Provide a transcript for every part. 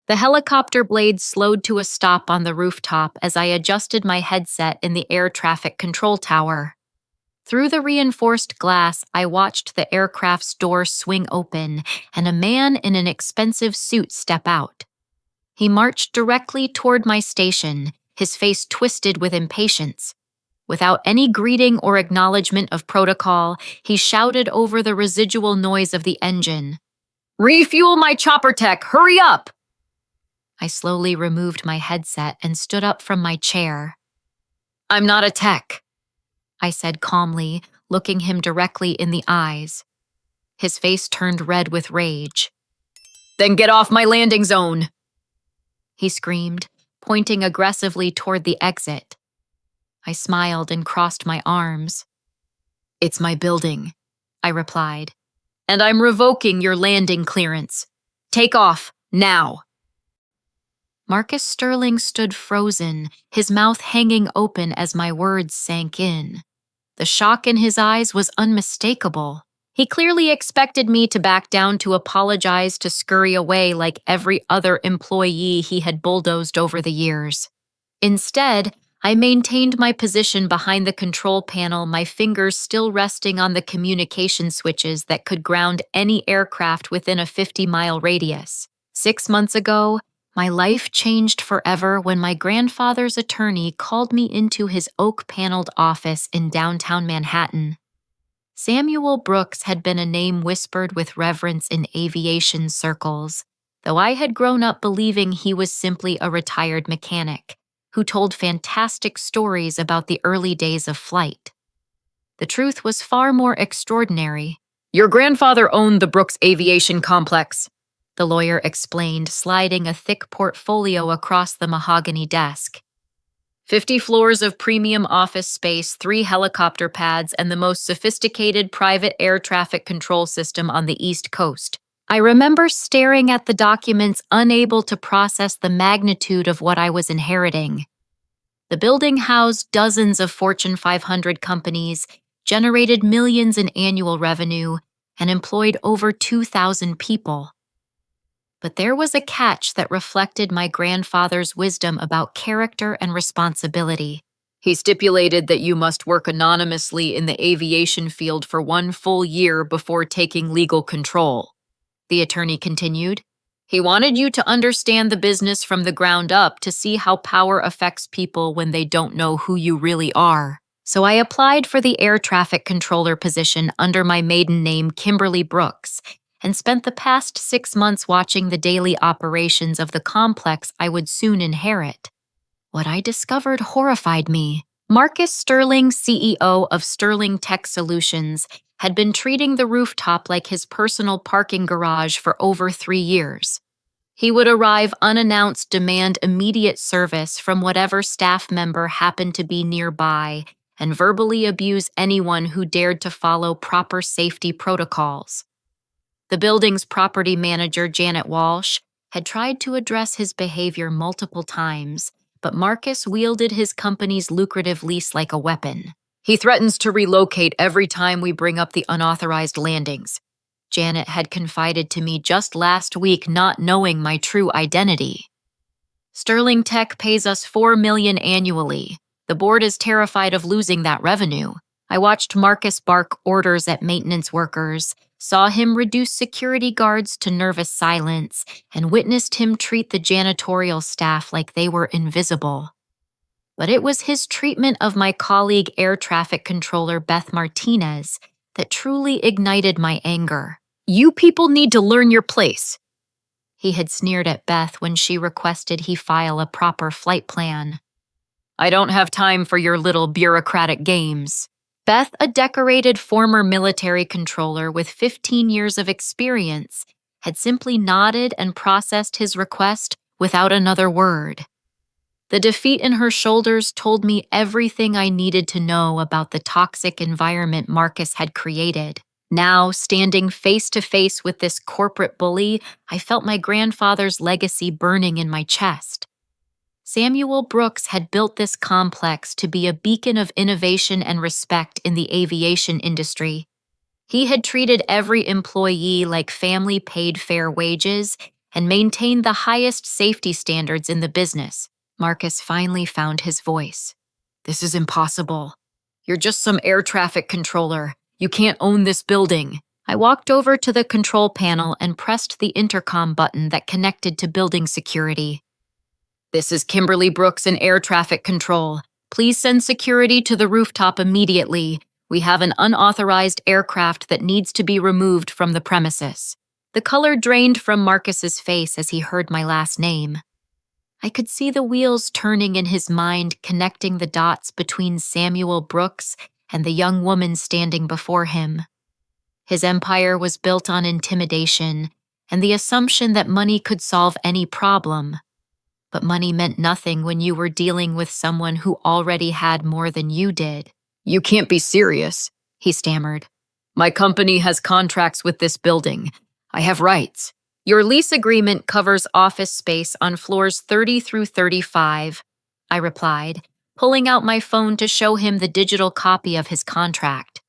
The helicopter blade slowed to a stop on the rooftop as I adjusted my headset in the air traffic control tower. Through the reinforced glass, I watched the aircraft's door swing open and a man in an expensive suit step out. He marched directly toward my station, his face twisted with impatience. Without any greeting or acknowledgement of protocol, he shouted over the residual noise of the engine. "Refuel my chopper tech! Hurry up!" I slowly removed my headset and stood up from my chair. "I'm not a tech," I said calmly, looking him directly in the eyes. His face turned red with rage. "Then get off my landing zone!" he screamed, pointing aggressively toward the exit. I smiled and crossed my arms. "It's my building," I replied, "and I'm revoking your landing clearance. Take off, now." Marcus Sterling stood frozen, his mouth hanging open as my words sank in. The shock in his eyes was unmistakable. He clearly expected me to back down, to apologize, to scurry away like every other employee he had bulldozed over the years. Instead, I maintained my position behind the control panel, my fingers still resting on the communication switches that could ground any aircraft within a 50-mile radius. 6 months ago, my life changed forever when my grandfather's attorney called me into his oak-paneled office in downtown Manhattan. Samuel Brooks had been a name whispered with reverence in aviation circles, though I had grown up believing he was simply a retired mechanic who told fantastic stories about the early days of flight. The truth was far more extraordinary. "Your grandfather owned the Brooks Aviation Complex," the lawyer explained, sliding a thick portfolio across the mahogany desk. 50 floors of premium office space, 3 helicopter pads, and the most sophisticated private air traffic control system on the East Coast. I remember staring at the documents, unable to process the magnitude of what I was inheriting. The building housed dozens of Fortune 500 companies, generated millions in annual revenue, and employed over 2,000 people. But there was a catch that reflected my grandfather's wisdom about character and responsibility. "He stipulated that you must work anonymously in the aviation field for 1 full year before taking legal control," the attorney continued. "He wanted you to understand the business from the ground up, to see how power affects people when they don't know who you really are. So I applied for the air traffic controller position under my maiden name, Kimberly Brooks, and spent the past 6 months watching the daily operations of the complex I would soon inherit. What I discovered horrified me. Marcus Sterling, CEO of Sterling Tech Solutions, had been treating the rooftop like his personal parking garage for over 3 years. He would arrive unannounced, demand immediate service from whatever staff member happened to be nearby, and verbally abuse anyone who dared to follow proper safety protocols. The building's property manager, Janet Walsh, had tried to address his behavior multiple times, but Marcus wielded his company's lucrative lease like a weapon. "He threatens to relocate every time we bring up the unauthorized landings," Janet had confided to me just last week, not knowing my true identity. "Sterling Tech pays us $4 million annually. The board is terrified of losing that revenue." I watched Marcus bark orders at maintenance workers, saw him reduce security guards to nervous silence, and witnessed him treat the janitorial staff like they were invisible. But it was his treatment of my colleague, air traffic controller Beth Martinez, that truly ignited my anger. "You people need to learn your place," he had sneered at Beth when she requested he file a proper flight plan. "I don't have time for your little bureaucratic games." Beth, a decorated former military controller with 15 years of experience, had simply nodded and processed his request without another word. The defeat in her shoulders told me everything I needed to know about the toxic environment Marcus had created. Now, standing face to face with this corporate bully, I felt my grandfather's legacy burning in my chest. Samuel Brooks had built this complex to be a beacon of innovation and respect in the aviation industry. He had treated every employee like family, paid fair wages, and maintain the highest safety standards in the business. Marcus finally found his voice. This is impossible. You're just some air traffic controller. You can't own this building. I walked over to the control panel and pressed the intercom button that connected to building security. This is Kimberly Brooks in air traffic control. Please send security to the rooftop immediately. We have an unauthorized aircraft that needs to be removed from the premises. The color drained from Marcus's face as he heard my last name. I could see the wheels turning in his mind, connecting the dots between Samuel Brooks and the young woman standing before him. His empire was built on intimidation and the assumption that money could solve any problem. But money meant nothing when you were dealing with someone who already had more than you did. You can't be serious, he stammered. My company has contracts with this building. I have rights. Your lease agreement covers office space on floors 30 through 35, I replied, pulling out my phone to show him the digital copy of his contract.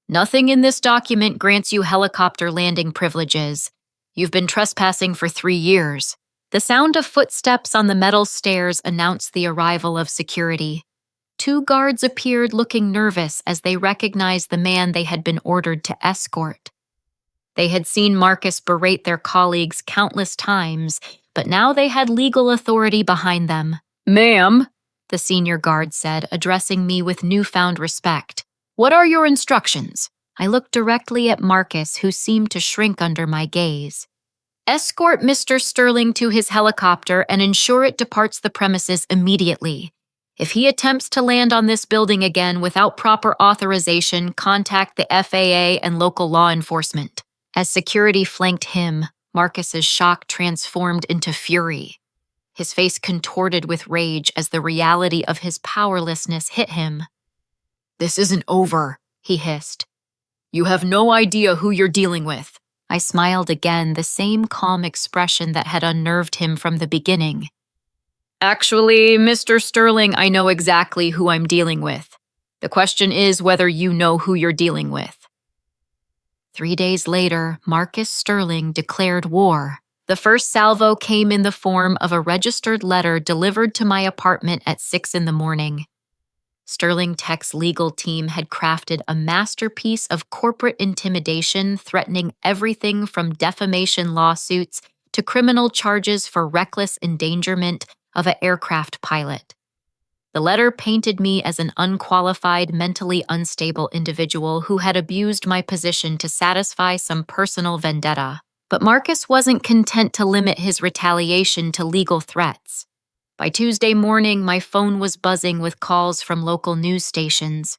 Nothing in this document grants you helicopter landing privileges. You've been trespassing for 3 years. The sound of footsteps on the metal stairs announced the arrival of security. 2 guards appeared looking nervous as they recognized the man they had been ordered to escort. They had seen Marcus berate their colleagues countless times, but now they had legal authority behind them. Ma'am, the senior guard said, addressing me with newfound respect. What are your instructions? I looked directly at Marcus, who seemed to shrink under my gaze. Escort Mr. Sterling to his helicopter and ensure it departs the premises immediately. If he attempts to land on this building again without proper authorization, contact the FAA and local law enforcement. As security flanked him, Marcus's shock transformed into fury. His face contorted with rage as the reality of his powerlessness hit him. This isn't over, he hissed. You have no idea who you're dealing with. I smiled again, the same calm expression that had unnerved him from the beginning. Actually, Mr. Sterling, I know exactly who I'm dealing with. The question is whether you know who you're dealing with. 3 days later, Marcus Sterling declared war. The first salvo came in the form of a registered letter delivered to my apartment at 6 a.m. Sterling Tech's legal team had crafted a masterpiece of corporate intimidation, threatening everything from defamation lawsuits to criminal charges for reckless endangerment of an aircraft pilot. The letter painted me as an unqualified, mentally unstable individual who had abused my position to satisfy some personal vendetta. But Marcus wasn't content to limit his retaliation to legal threats. By Tuesday morning, my phone was buzzing with calls from local news stations.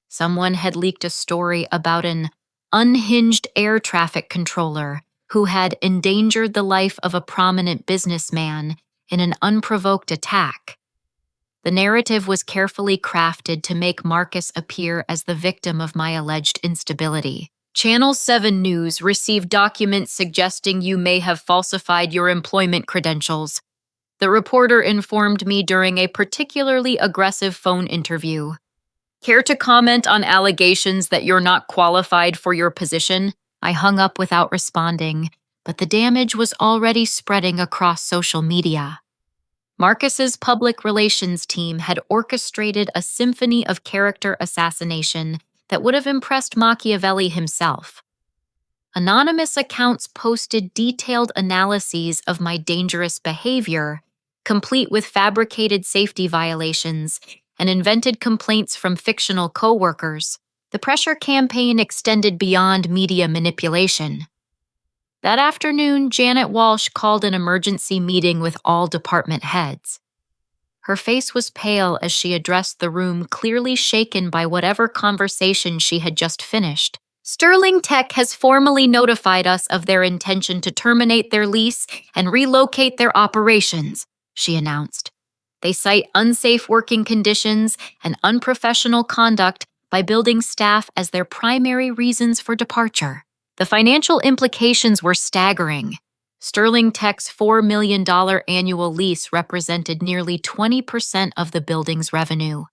Someone had leaked a story about an unhinged air traffic controller who had endangered the life of a prominent businessman in an unprovoked attack. The narrative was carefully crafted to make Marcus appear as the victim of my alleged instability. Channel 7 News received documents suggesting you may have falsified your employment credentials. The reporter informed me during a particularly aggressive phone interview. Care to comment on allegations that you're not qualified for your position? I hung up without responding, but the damage was already spreading across social media. Marcus's public relations team had orchestrated a symphony of character assassination that would have impressed Machiavelli himself. Anonymous accounts posted detailed analyses of my dangerous behavior, complete with fabricated safety violations, and invented complaints from fictional coworkers. The pressure campaign extended beyond media manipulation. That afternoon, Janet Walsh called an emergency meeting with all department heads. Her face was pale as she addressed the room, clearly shaken by whatever conversation she had just finished. Sterling Tech has formally notified us of their intention to terminate their lease and relocate their operations, she announced. They cite unsafe working conditions and unprofessional conduct by building staff as their primary reasons for departure. The financial implications were staggering. Sterling Tech's $4 million annual lease represented nearly 20% of the building's revenue.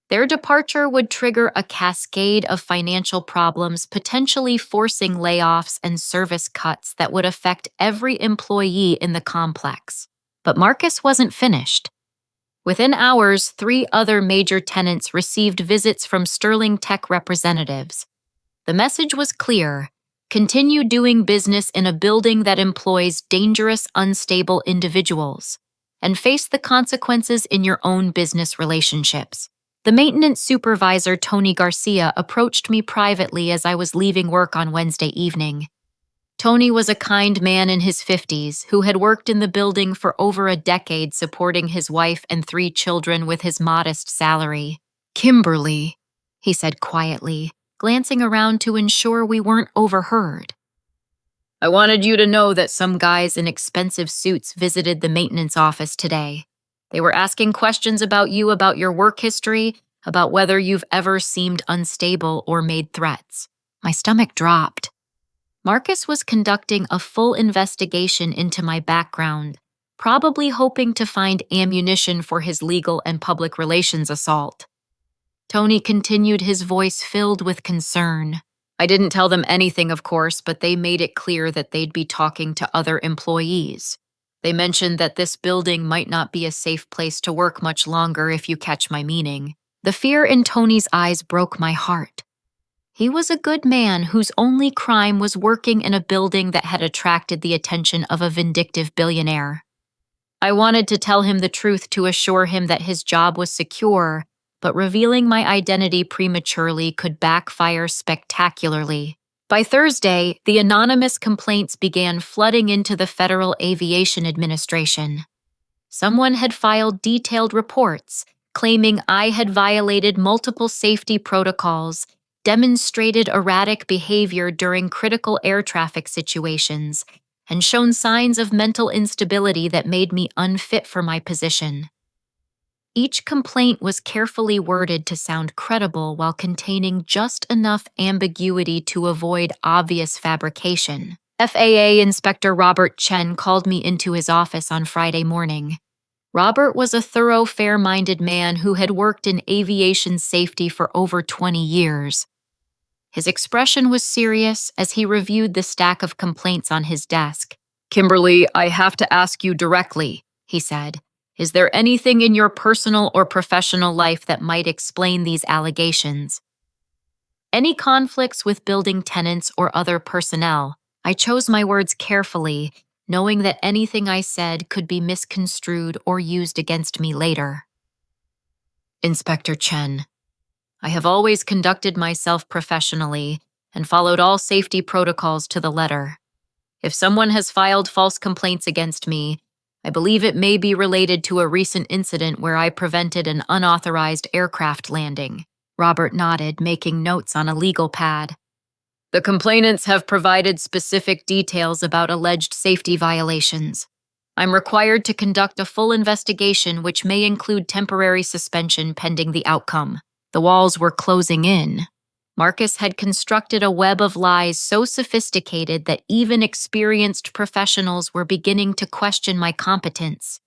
Their departure would trigger a cascade of financial problems, potentially forcing layoffs and service cuts that would affect every employee in the complex. But Marcus wasn't finished. Within hours, 3 other major tenants received visits from Sterling Tech representatives. The message was clear: continue doing business in a building that employs dangerous, unstable individuals, and face the consequences in your own business relationships. The maintenance supervisor, Tony Garcia, approached me privately as I was leaving work on Wednesday evening. Tony was a kind man in his 50s who had worked in the building for over a decade, supporting his wife and 3 children with his modest salary. "Kimberly," he said quietly, glancing around to ensure we weren't overheard. "I wanted you to know that some guys in expensive suits visited the maintenance office today. They were asking questions about you, about your work history, about whether you've ever seemed unstable or made threats." My stomach dropped. Marcus was conducting a full investigation into my background, probably hoping to find ammunition for his legal and public relations assault. Tony continued, his voice filled with concern. "I didn't tell them anything, of course, but they made it clear that they'd be talking to other employees. They mentioned that this building might not be a safe place to work much longer, if you catch my meaning." The fear in Tony's eyes broke my heart. He was a good man whose only crime was working in a building that had attracted the attention of a vindictive billionaire. I wanted to tell him the truth to assure him that his job was secure, but revealing my identity prematurely could backfire spectacularly. By Thursday, the anonymous complaints began flooding into the Federal Aviation Administration. Someone had filed detailed reports claiming I had violated multiple safety protocols, demonstrated erratic behavior during critical air traffic situations, and shown signs of mental instability that made me unfit for my position. Each complaint was carefully worded to sound credible while containing just enough ambiguity to avoid obvious fabrication. FAA Inspector Robert Chen called me into his office on Friday morning. Robert was a thorough, fair-minded man who had worked in aviation safety for over 20 years. His expression was serious as he reviewed the stack of complaints on his desk. "Kimberly, I have to ask you directly," he said. "Is there anything in your personal or professional life that might explain these allegations?" "Any conflicts with building tenants or other personnel?" I chose my words carefully, knowing that anything I said could be misconstrued or used against me later. "Inspector Chen, I have always conducted myself professionally and followed all safety protocols to the letter. If someone has filed false complaints against me, I believe it may be related to a recent incident where I prevented an unauthorized aircraft landing." Robert nodded, making notes on a legal pad. "The complainants have provided specific details about alleged safety violations. I'm required to conduct a full investigation, which may include temporary suspension pending the outcome." The walls were closing in. Marcus had constructed a web of lies so sophisticated that even experienced professionals were beginning to question my competence.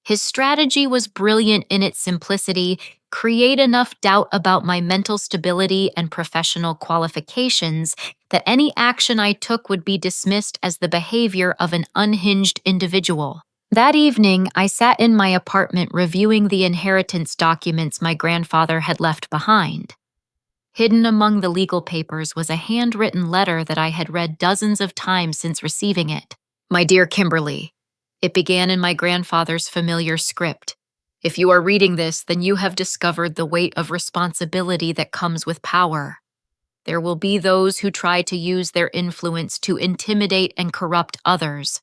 His strategy was brilliant in its simplicity: create enough doubt about my mental stability and professional qualifications that any action I took would be dismissed as the behavior of an unhinged individual. That evening, I sat in my apartment reviewing the inheritance documents my grandfather had left behind. Hidden among the legal papers was a handwritten letter that I had read dozens of times since receiving it. "My dear Kimberly," it began in my grandfather's familiar script. "If you are reading this, then you have discovered the weight of responsibility that comes with power. There will be those who try to use their influence to intimidate and corrupt others.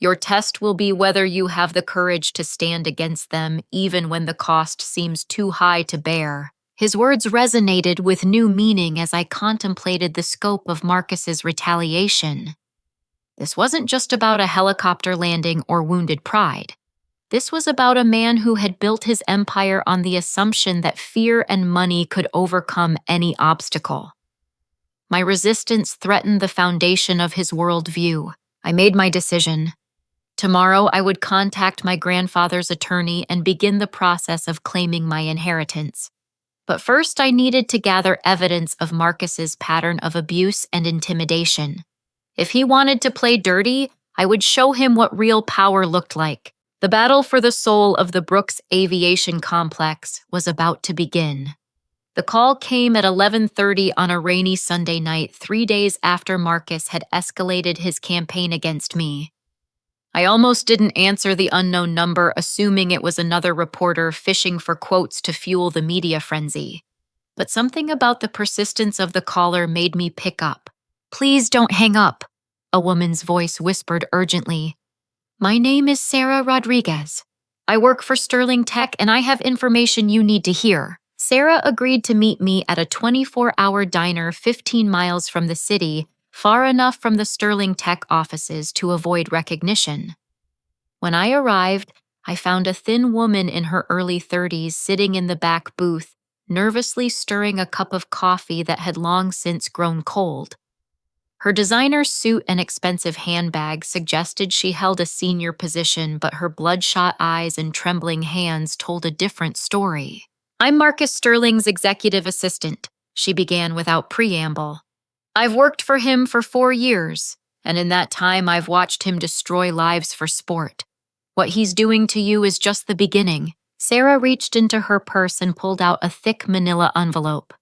Your test will be whether you have the courage to stand against them, even when the cost seems too high to bear." His words resonated with new meaning as I contemplated the scope of Marcus's retaliation. This wasn't just about a helicopter landing or wounded pride. This was about a man who had built his empire on the assumption that fear and money could overcome any obstacle. My resistance threatened the foundation of his worldview. I made my decision. Tomorrow, I would contact my grandfather's attorney and begin the process of claiming my inheritance. But first, I needed to gather evidence of Marcus's pattern of abuse and intimidation. If he wanted to play dirty, I would show him what real power looked like. The battle for the soul of the Brooks Aviation Complex was about to begin. The call came at 11:30 on a rainy Sunday night, 3 days after Marcus had escalated his campaign against me. I almost didn't answer the unknown number, assuming it was another reporter fishing for quotes to fuel the media frenzy. But something about the persistence of the caller made me pick up. "Please don't hang up," a woman's voice whispered urgently. "My name is Sarah Rodriguez. I work for Sterling Tech and I have information you need to hear." Sarah agreed to meet me at a 24-hour diner 15 miles from the city, far enough from the Sterling Tech offices to avoid recognition. When I arrived, I found a thin woman in her early 30s sitting in the back booth, nervously stirring a cup of coffee that had long since grown cold. Her designer suit and expensive handbag suggested she held a senior position, but her bloodshot eyes and trembling hands told a different story. "I'm Marcus Sterling's executive assistant," she began without preamble. "I've worked for him for 4 years, and in that time I've watched him destroy lives for sport. What he's doing to you is just the beginning." Sarah reached into her purse and pulled out a thick manila envelope.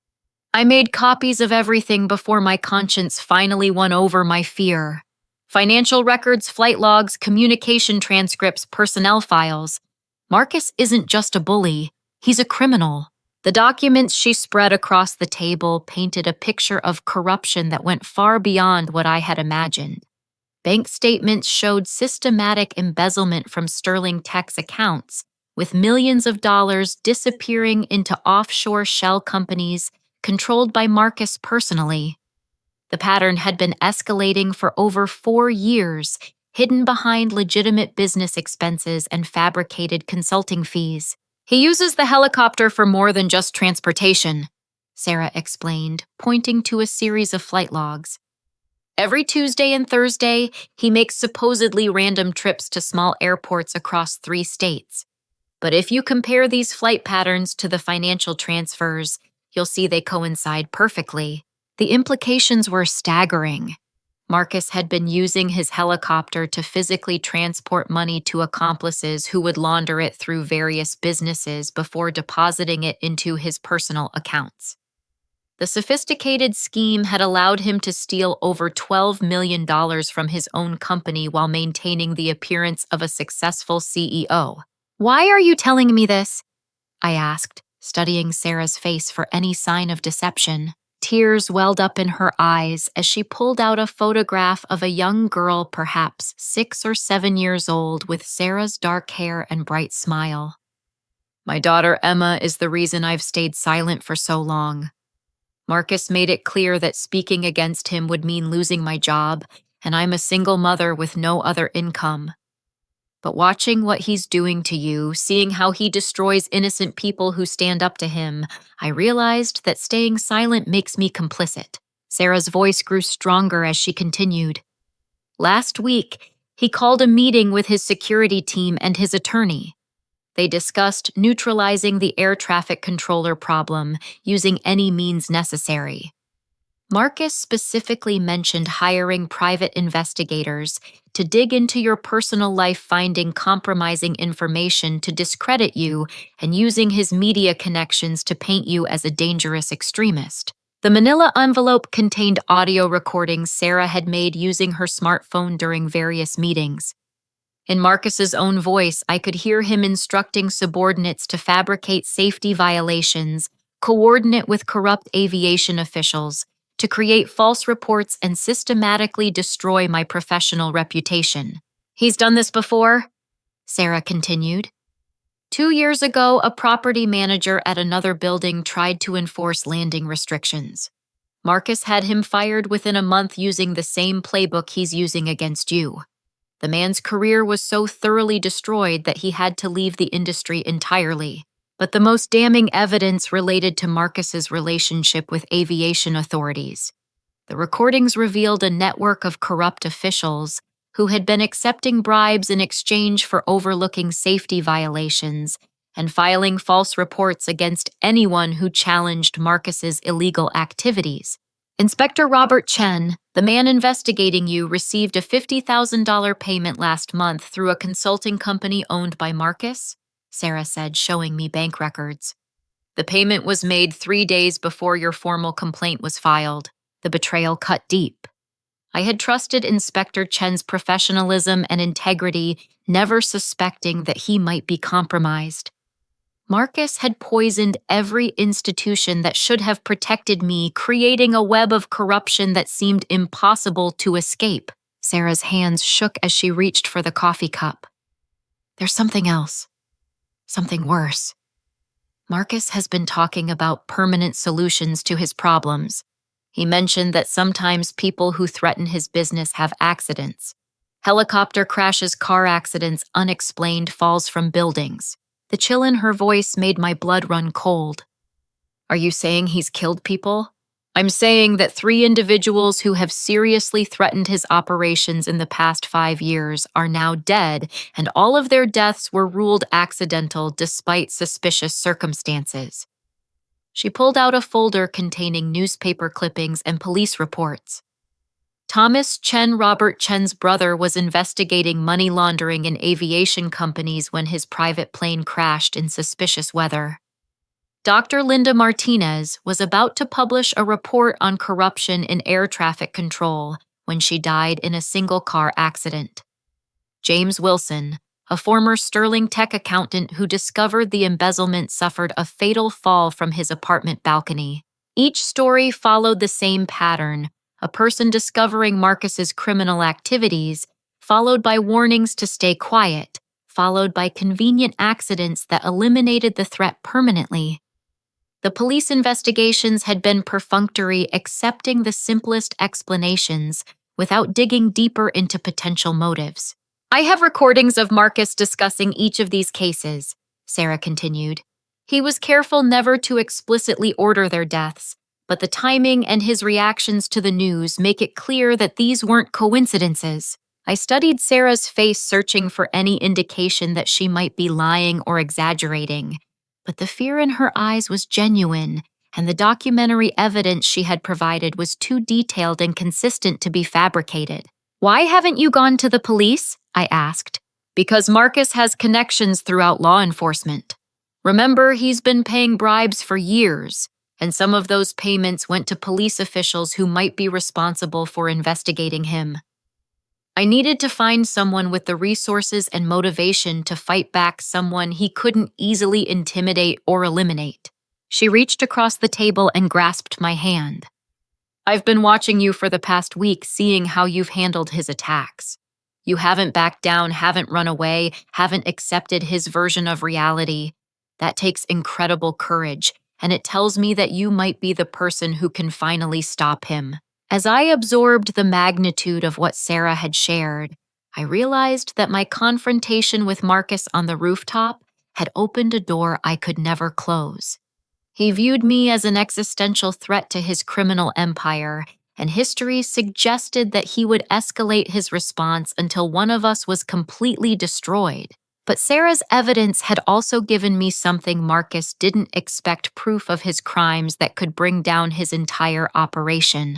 "I made copies of everything before my conscience finally won over my fear. Financial records, flight logs, communication transcripts, personnel files. Marcus isn't just a bully, he's a criminal." The documents she spread across the table painted a picture of corruption that went far beyond what I had imagined. Bank statements showed systematic embezzlement from Sterling Tech's accounts, with millions of dollars disappearing into offshore shell companies controlled by Marcus personally. The pattern had been escalating for over 4 years, hidden behind legitimate business expenses and fabricated consulting fees. "He uses the helicopter for more than just transportation," Sarah explained, pointing to a series of flight logs. "Every Tuesday and Thursday, he makes supposedly random trips to small airports across 3 states. But if you compare these flight patterns to the financial transfers, you'll see they coincide perfectly." The implications were staggering. Marcus had been using his helicopter to physically transport money to accomplices who would launder it through various businesses before depositing it into his personal accounts. The sophisticated scheme had allowed him to steal over $12 million from his own company while maintaining the appearance of a successful CEO. "Why are you telling me this?" I asked, studying Sarah's face for any sign of deception. Tears welled up in her eyes as she pulled out a photograph of a young girl, perhaps 6 or 7 years old, with Sarah's dark hair and bright smile. "My daughter Emma is the reason I've stayed silent for so long. Marcus made it clear that speaking against him would mean losing my job, and I'm a single mother with no other income. But watching what he's doing to you, seeing how he destroys innocent people who stand up to him, I realized that staying silent makes me complicit." Sarah's voice grew stronger as she continued. "Last week, he called a meeting with his security team and his attorney. They discussed neutralizing the air traffic controller problem using any means necessary. Marcus specifically mentioned hiring private investigators to dig into your personal life, finding compromising information to discredit you, and using his media connections to paint you as a dangerous extremist. The manila envelope contained audio recordings Sarah had made using her smartphone during various meetings. In Marcus's own voice, I could hear him instructing subordinates to fabricate safety violations, coordinate with corrupt aviation officials, to create false reports and systematically destroy my professional reputation. "He's done this before?" Sarah continued. 2 years ago, a property manager at another building tried to enforce landing restrictions. Marcus had him fired within a month using the same playbook he's using against you. The man's career was so thoroughly destroyed that he had to leave the industry entirely. But the most damning evidence related to Marcus's relationship with aviation authorities. The recordings revealed a network of corrupt officials who had been accepting bribes in exchange for overlooking safety violations and filing false reports against anyone who challenged Marcus's illegal activities. Inspector Robert Chen, the man investigating you, received a $50,000 payment last month through a consulting company owned by Marcus, Sarah said, showing me bank records. The payment was made 3 days before your formal complaint was filed. The betrayal cut deep. I had trusted Inspector Chen's professionalism and integrity, never suspecting that he might be compromised. Marcus had poisoned every institution that should have protected me, creating a web of corruption that seemed impossible to escape. Sarah's hands shook as she reached for the coffee cup. There's something else. Something worse. Marcus has been talking about permanent solutions to his problems. He mentioned that sometimes people who threaten his business have accidents. Helicopter crashes, car accidents, unexplained falls from buildings. The chill in her voice made my blood run cold. Are you saying he's killed people? I'm saying that 3 individuals who have seriously threatened his operations in the past 5 years are now dead, and all of their deaths were ruled accidental despite suspicious circumstances. She pulled out a folder containing newspaper clippings and police reports. Thomas Chen, Robert Chen's brother, was investigating money laundering in aviation companies when his private plane crashed in suspicious weather. Dr. Linda Martinez was about to publish a report on corruption in air traffic control when she died in a single-car accident. James Wilson, a former Sterling tech accountant who discovered the embezzlement, suffered a fatal fall from his apartment balcony. Each story followed the same pattern: a person discovering Marcus's criminal activities, followed by warnings to stay quiet, followed by convenient accidents that eliminated the threat permanently. The police investigations had been perfunctory, accepting the simplest explanations without digging deeper into potential motives. I have recordings of Marcus discussing each of these cases, Sarah continued. He was careful never to explicitly order their deaths, but the timing and his reactions to the news make it clear that these weren't coincidences. I studied Sarah's face, searching for any indication that she might be lying or exaggerating, but the fear in her eyes was genuine, and the documentary evidence she had provided was too detailed and consistent to be fabricated. Why haven't you gone to the police? I asked. Because Marcus has connections throughout law enforcement. Remember, he's been paying bribes for years, and some of those payments went to police officials who might be responsible for investigating him. I needed to find someone with the resources and motivation to fight back, someone he couldn't easily intimidate or eliminate. She reached across the table and grasped my hand. I've been watching you for the past week, seeing how you've handled his attacks. You haven't backed down, haven't run away, haven't accepted his version of reality. That takes incredible courage, and it tells me that you might be the person who can finally stop him. As I absorbed the magnitude of what Sarah had shared, I realized that my confrontation with Marcus on the rooftop had opened a door I could never close. He viewed me as an existential threat to his criminal empire, and history suggested that he would escalate his response until one of us was completely destroyed. But Sarah's evidence had also given me something Marcus didn't expect: proof of his crimes that could bring down his entire operation.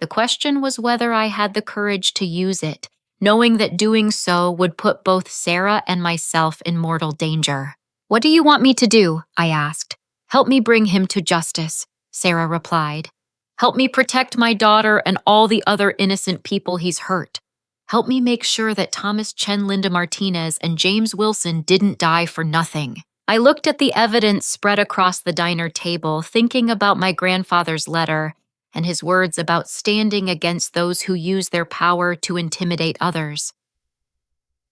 The question was whether I had the courage to use it, knowing that doing so would put both Sarah and myself in mortal danger. What do you want me to do? I asked. Help me bring him to justice, Sarah replied. Help me protect my daughter and all the other innocent people he's hurt. Help me make sure that Thomas Chen, Linda Martinez, and James Wilson didn't die for nothing. I looked at the evidence spread across the diner table, thinking about my grandfather's letter and his words about standing against those who use their power to intimidate others.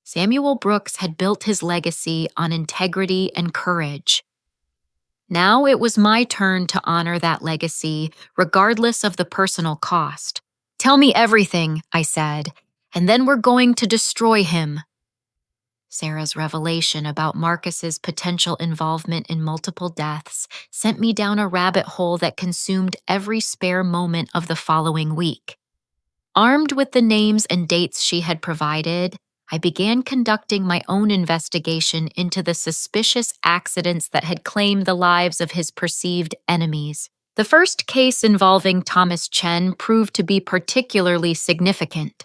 Samuel Brooks had built his legacy on integrity and courage. Now it was my turn to honor that legacy, regardless of the personal cost. Tell me everything, I said, and then we're going to destroy him. Sarah's revelation about Marcus's potential involvement in multiple deaths sent me down a rabbit hole that consumed every spare moment of the following week. Armed with the names and dates she had provided, I began conducting my own investigation into the suspicious accidents that had claimed the lives of his perceived enemies. The first case involving Thomas Chen proved to be particularly significant.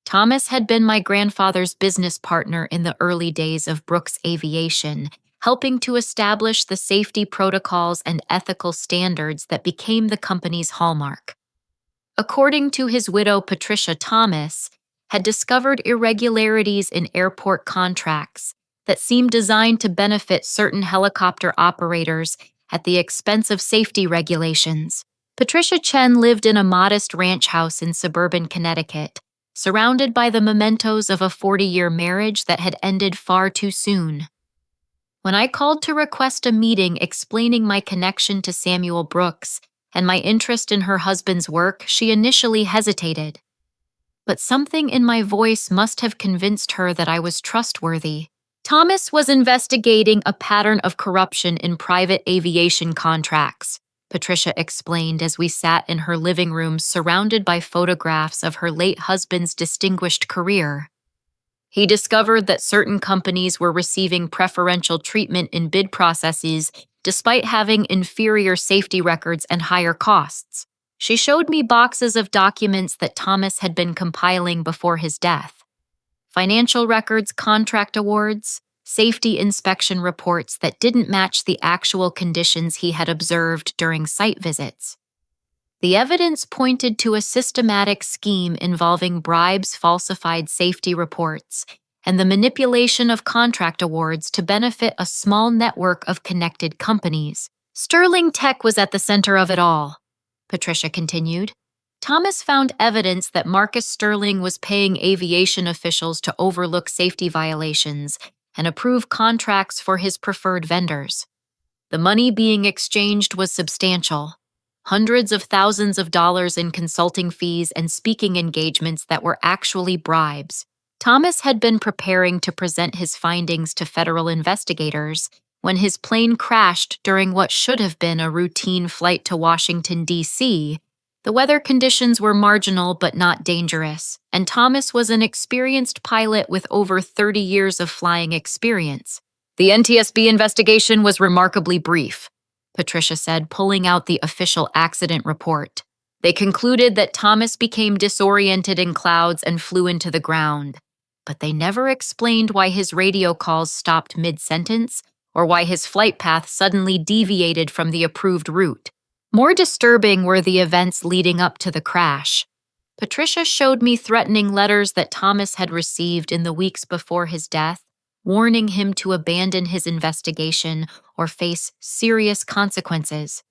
Thomas had been my grandfather's business partner in the early days of Brooks Aviation, helping to establish the safety protocols and ethical standards that became the company's hallmark. According to his widow, Patricia Thomas, had discovered irregularities in airport contracts that seemed designed to benefit certain helicopter operators at the expense of safety regulations. Patricia Chen lived in a modest ranch house in suburban Connecticut, surrounded by the mementos of a 40-year marriage that had ended far too soon. When I called to request a meeting explaining my connection to Samuel Brooks and my interest in her husband's work, she initially hesitated. But something in my voice must have convinced her that I was trustworthy. Thomas was investigating a pattern of corruption in private aviation contracts, Patricia explained as we sat in her living room surrounded by photographs of her late husband's distinguished career. He discovered that certain companies were receiving preferential treatment in bid processes despite having inferior safety records and higher costs. She showed me boxes of documents that Thomas had been compiling before his death. Financial records, contract awards, safety inspection reports that didn't match the actual conditions he had observed during site visits. The evidence pointed to a systematic scheme involving bribes, falsified safety reports, and the manipulation of contract awards to benefit a small network of connected companies. Sterling Tech was at the center of it all, Patricia continued. Thomas found evidence that Marcus Sterling was paying aviation officials to overlook safety violations and approve contracts for his preferred vendors. The money being exchanged was substantial. Hundreds of thousands of dollars in consulting fees and speaking engagements that were actually bribes. Thomas had been preparing to present his findings to federal investigators when his plane crashed during what should have been a routine flight to Washington, D.C. The weather conditions were marginal but not dangerous, and Thomas was an experienced pilot with over 30 years of flying experience. The NTSB investigation was remarkably brief, Patricia said, pulling out the official accident report. They concluded that Thomas became disoriented in clouds and flew into the ground, but they never explained why his radio calls stopped mid-sentence or why his flight path suddenly deviated from the approved route. More disturbing were the events leading up to the crash. Patricia showed me threatening letters that Thomas had received in the weeks before his death, warning him to abandon his investigation or face serious consequences.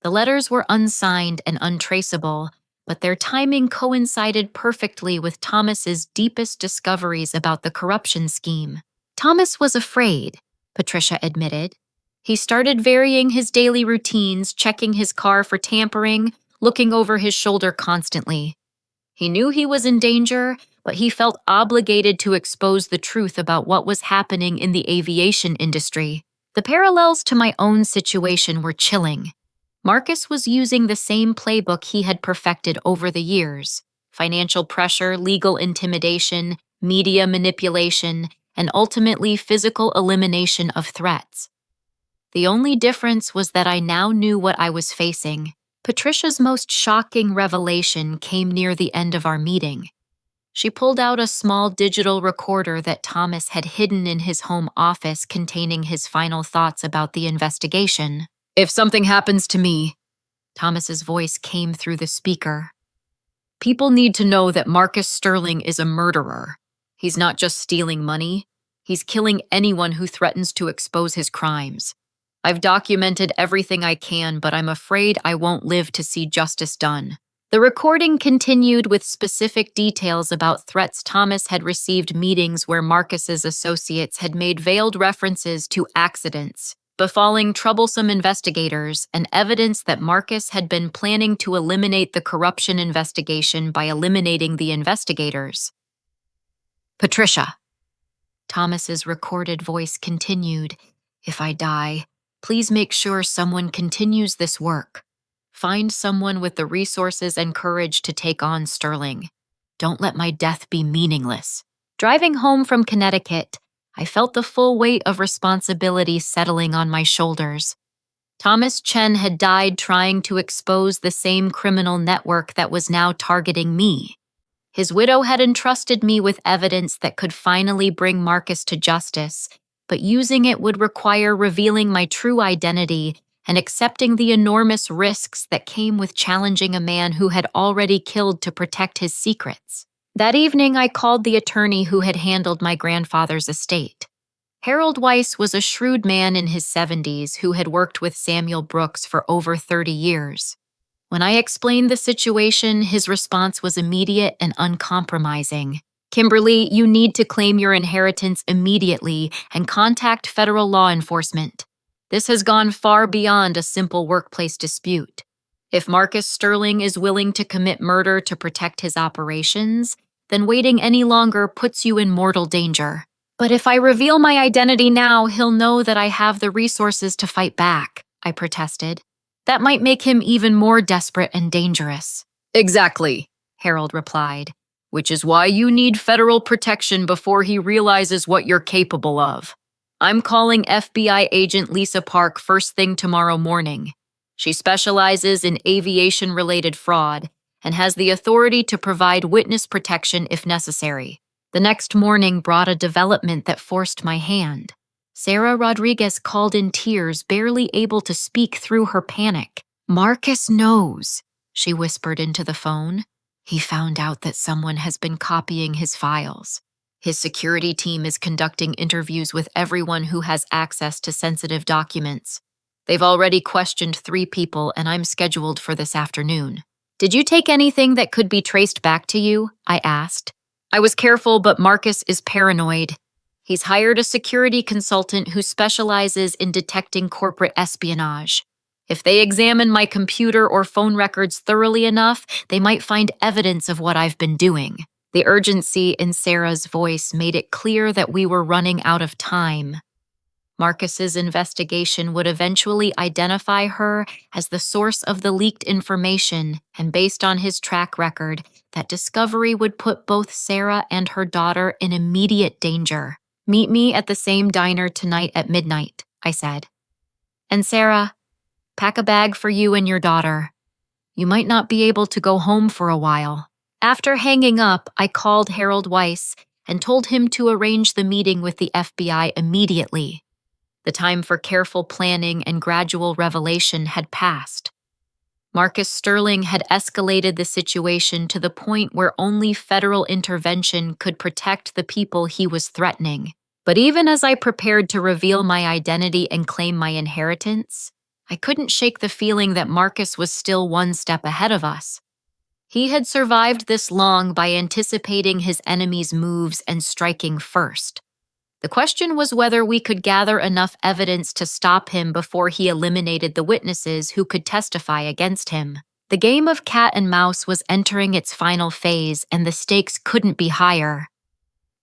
The letters were unsigned and untraceable, but their timing coincided perfectly with Thomas's deepest discoveries about the corruption scheme. Thomas was afraid, Patricia admitted. He started varying his daily routines, checking his car for tampering, looking over his shoulder constantly. He knew he was in danger, but he felt obligated to expose the truth about what was happening in the aviation industry. The parallels to my own situation were chilling. Marcus was using the same playbook he had perfected over the years: financial pressure, legal intimidation, media manipulation, and ultimately physical elimination of threats. The only difference was that I now knew what I was facing. Patricia's most shocking revelation came near the end of our meeting. She pulled out a small digital recorder that Thomas had hidden in his home office containing his final thoughts about the investigation. "If something happens to me," Thomas's voice came through the speaker, "people need to know that Marcus Sterling is a murderer. He's not just stealing money, he's killing anyone who threatens to expose his crimes. I've documented everything I can, but I'm afraid I won't live to see justice done." The recording continued with specific details about threats Thomas had received, meetings where Marcus's associates had made veiled references to accidents befalling troublesome investigators, and evidence that Marcus had been planning to eliminate the corruption investigation by eliminating the investigators. "Patricia," Thomas's recorded voice continued, "if I die, please make sure someone continues this work. Find someone with the resources and courage to take on Sterling. Don't let my death be meaningless." Driving home from Connecticut, I felt the full weight of responsibility settling on my shoulders. Thomas Chen had died trying to expose the same criminal network that was now targeting me. His widow had entrusted me with evidence that could finally bring Marcus to justice, but using it would require revealing my true identity and accepting the enormous risks that came with challenging a man who had already killed to protect his secrets. That evening, I called the attorney who had handled my grandfather's estate. Harold Weiss was a shrewd man in his 70s who had worked with Samuel Brooks for over 30 years. When I explained the situation, his response was immediate and uncompromising. "Kimberly, you need to claim your inheritance immediately and contact federal law enforcement. This has gone far beyond a simple workplace dispute. If Marcus Sterling is willing to commit murder to protect his operations, then waiting any longer puts you in mortal danger. But if I reveal my identity now, he'll know that I have the resources to fight back," I protested. "That might make him even more desperate and dangerous." "Exactly," Harold replied, "which is why you need federal protection before he realizes what you're capable of. I'm calling FBI agent Lisa Park first thing tomorrow morning. She specializes in aviation-related fraud and has the authority to provide witness protection if necessary." The next morning brought a development that forced my hand. Sarah Rodriguez called in tears, barely able to speak through her panic. "Marcus knows," she whispered into the phone. "He found out that someone has been copying his files. His security team is conducting interviews with everyone who has access to sensitive documents. They've already questioned 3 people, and I'm scheduled for this afternoon." "Did you take anything that could be traced back to you?" I asked. "I was careful, but Marcus is paranoid. He's hired a security consultant who specializes in detecting corporate espionage. If they examine my computer or phone records thoroughly enough, they might find evidence of what I've been doing." The urgency in Sarah's voice made it clear that we were running out of time. Marcus's investigation would eventually identify her as the source of the leaked information, and based on his track record, that discovery would put both Sarah and her daughter in immediate danger. "Meet me at the same diner tonight at midnight," I said. "And Sarah, pack a bag for you and your daughter. You might not be able to go home for a while." After hanging up, I called Harold Weiss and told him to arrange the meeting with the FBI immediately. The time for careful planning and gradual revelation had passed. Marcus Sterling had escalated the situation to the point where only federal intervention could protect the people he was threatening. But even as I prepared to reveal my identity and claim my inheritance, I couldn't shake the feeling that Marcus was still one step ahead of us. He had survived this long by anticipating his enemies' moves and striking first. The question was whether we could gather enough evidence to stop him before he eliminated the witnesses who could testify against him. The game of cat and mouse was entering its final phase, and the stakes couldn't be higher.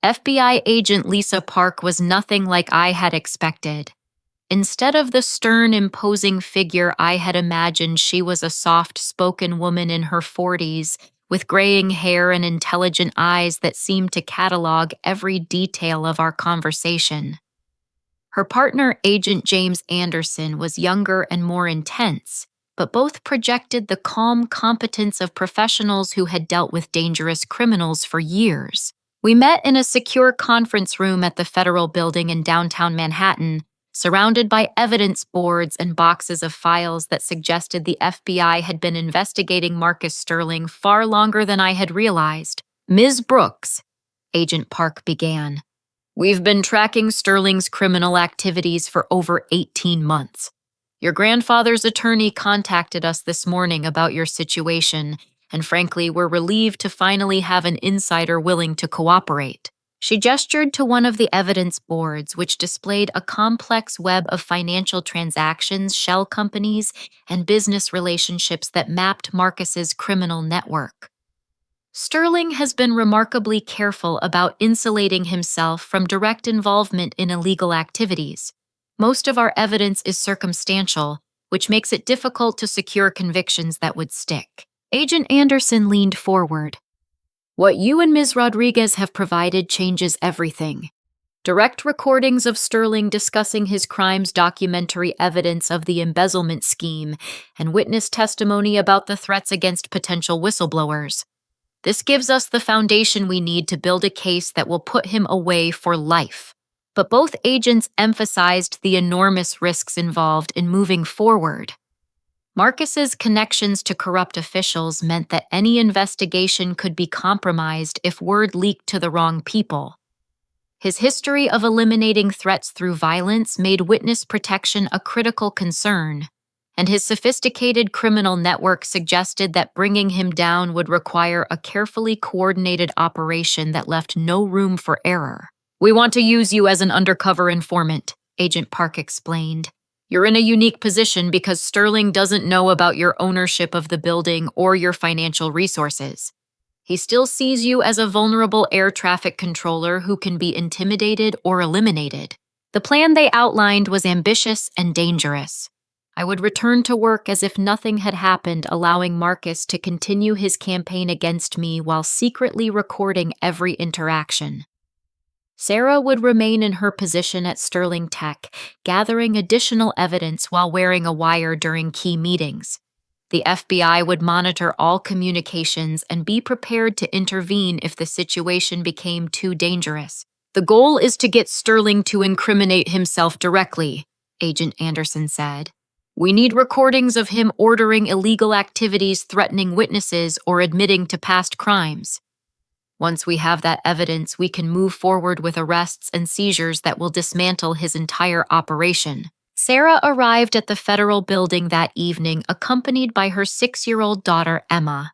FBI agent Lisa Park was nothing like I had expected. Instead of the stern, imposing figure I had imagined, she was a soft-spoken woman in her 40s, with graying hair and intelligent eyes that seemed to catalog every detail of our conversation. Her partner, Agent James Anderson, was younger and more intense, but both projected the calm competence of professionals who had dealt with dangerous criminals for years. We met in a secure conference room at the Federal Building in downtown Manhattan, surrounded by evidence boards and boxes of files that suggested the FBI had been investigating Marcus Sterling far longer than I had realized. "Ms. Brooks," Agent Park began, "we've been tracking Sterling's criminal activities for over 18 months. Your grandfather's attorney contacted us this morning about your situation, and frankly, we're relieved to finally have an insider willing to cooperate." She gestured to one of the evidence boards, which displayed a complex web of financial transactions, shell companies, and business relationships that mapped Marcus's criminal network. "Sterling has been remarkably careful about insulating himself from direct involvement in illegal activities. Most of our evidence is circumstantial, which makes it difficult to secure convictions that would stick." Agent Anderson leaned forward. What you and Ms. Rodriguez have provided changes everything. Direct recordings of Sterling discussing his crimes, documentary evidence of the embezzlement scheme, and witness testimony about the threats against potential whistleblowers. This gives us the foundation we need to build a case that will put him away for life. But both agents emphasized the enormous risks involved in moving forward. Marcus's connections to corrupt officials meant that any investigation could be compromised if word leaked to the wrong people. His history of eliminating threats through violence made witness protection a critical concern, and his sophisticated criminal network suggested that bringing him down would require a carefully coordinated operation that left no room for error. "We want to use you as an undercover informant," Agent Park explained. "You're in a unique position because Sterling doesn't know about your ownership of the building or your financial resources. He still sees you as a vulnerable air traffic controller who can be intimidated or eliminated." The plan they outlined was ambitious and dangerous. I would return to work as if nothing had happened, allowing Marcus to continue his campaign against me while secretly recording every interaction. Sarah would remain in her position at Sterling Tech, gathering additional evidence while wearing a wire during key meetings. The FBI would monitor all communications and be prepared to intervene if the situation became too dangerous. "The goal is to get Sterling to incriminate himself directly," Agent Anderson said. "We need recordings of him ordering illegal activities, threatening witnesses, or admitting to past crimes. Once we have that evidence, we can move forward with arrests and seizures that will dismantle his entire operation." Sarah arrived at the federal building that evening, accompanied by her 6-year-old daughter, Emma.